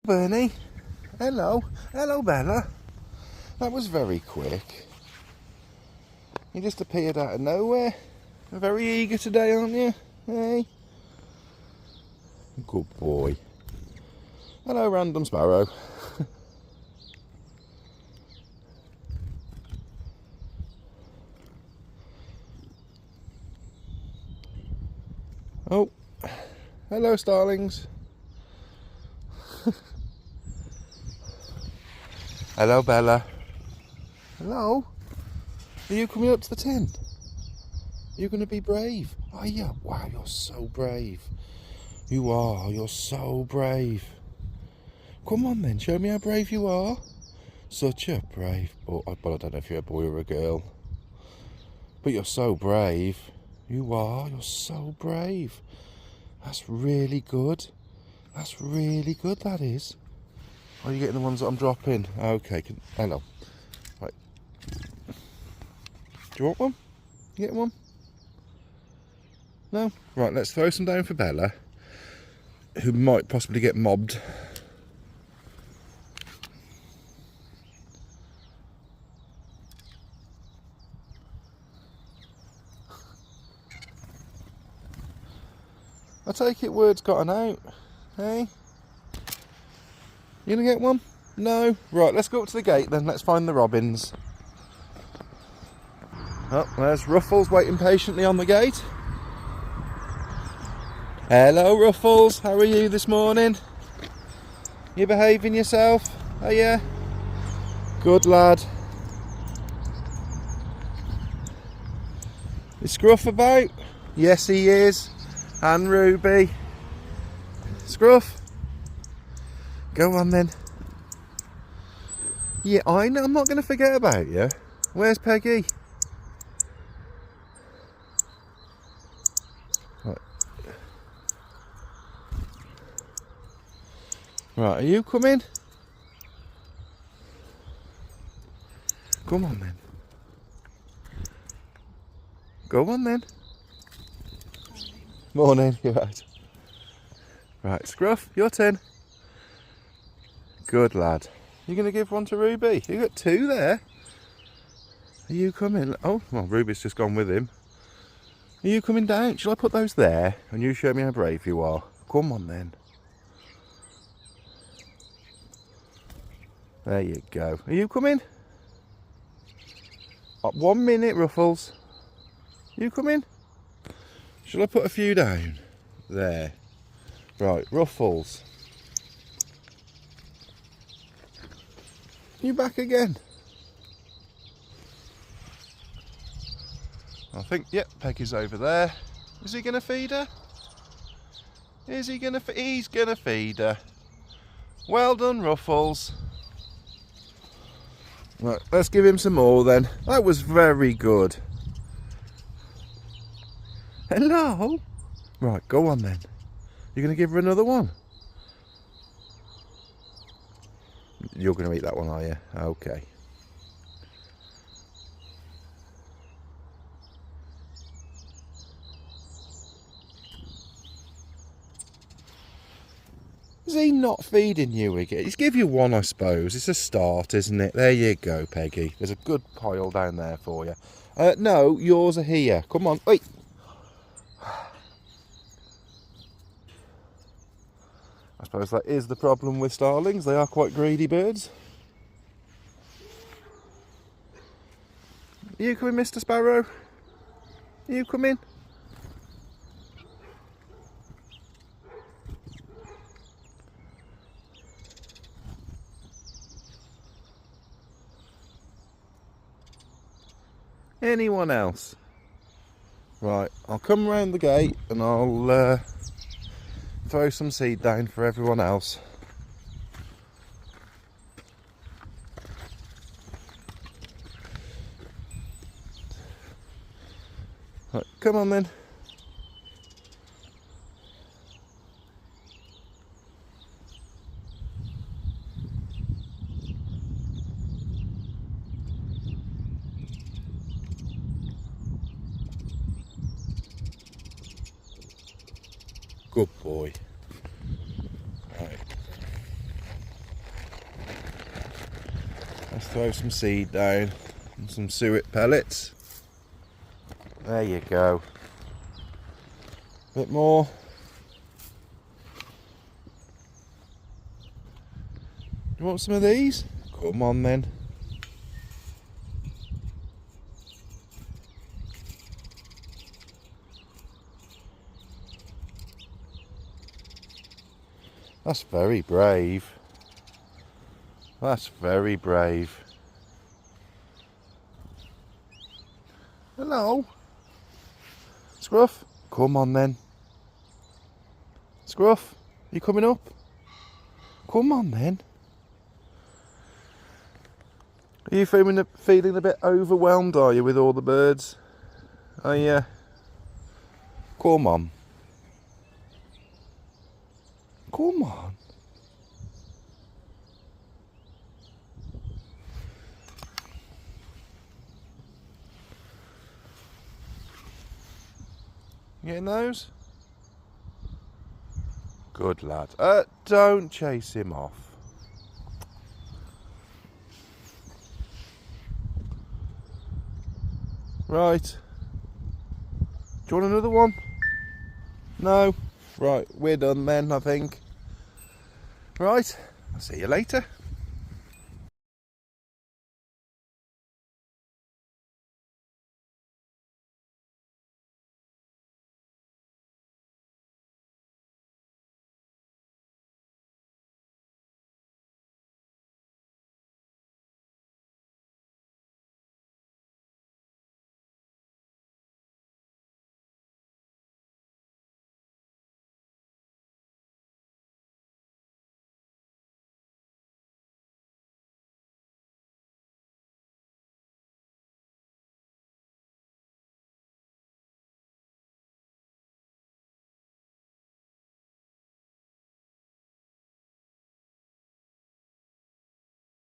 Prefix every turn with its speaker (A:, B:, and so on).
A: Bernie. Hello. Hello, Bella. That was very quick. You just appeared out of nowhere. You're very eager today, aren't you? Hey? Good boy. Hello, random sparrow. Oh. Hello, starlings. Hello, Bella. Hello? Are you coming up to the tent? You're going to be brave. Are you? Wow, you're so brave. You are. You're so brave. Come on then, show me how brave you are. Such a brave boy. But I don't know if you're a boy or a girl. But you're so brave. You are. You're so brave. That's really good. That's really good, that is. Are you getting the ones that I'm dropping? Okay, hello. Right. Do you want one? You getting one? No? Right, let's throw some down for Bella, who might possibly get mobbed. I take it word's gotten out. Hey? You gonna get one? No? Right, let's go up to the gate then. Let's find the robins. Oh, there's Ruffles waiting patiently on the gate. Hello, Ruffles. How are you this morning? You behaving yourself? Are you? Good lad. Is Scruff about? Yes, he is. And Ruby. Scruff. Go on then. Yeah, I know. I'm not going to forget about you. Where's Peggy? Right, are you coming? Come on then. Go on then. Morning, you're right. Right, Scruff, your turn. Good lad. You're going to give one to Ruby? You got two there. Are you coming? Oh, well, Ruby's just gone with him. Are you coming down? Shall I put those there? And you show me how brave you are. Come on then. There you go. Are you coming? 1 minute, Ruffles. You coming? Shall I put a few down? There. Right, Ruffles. You back again? I think, yep, Peggy's over there. Is he going to feed her? Is he going to? He's going to feed her. Well done, Ruffles. Right, let's give him some more then. That was very good. Hello? Right, go on then. You're going to give her another one? You're going to eat that one, are you? Okay. Is he not feeding you again? He's give you one, I suppose. It's a start, isn't it? There you go, Peggy. There's a good pile down there for you. No, yours are here. Come on. Wait. I suppose that is the problem with starlings. They are quite greedy birds. Are you coming, Mr. Sparrow? Are you coming? Anyone else? Right, I'll come round the gate and I'll throw some seed down for everyone else. Right, come on then. Good boy. Right. Let's throw some seed down and some suet pellets. There you go. Bit more. You want some of these? Come on then. That's very brave. That's very brave. Hello? Scruff? Come on then. Scruff, you coming up? Come on then. Are you feeling a bit overwhelmed, are you, with all the birds? Oh yeah. Come on. Come on. You getting those? Good lad. Don't chase him off. Right. Do you want another one? No? Right, we're done then, I think. Right, I'll see you later.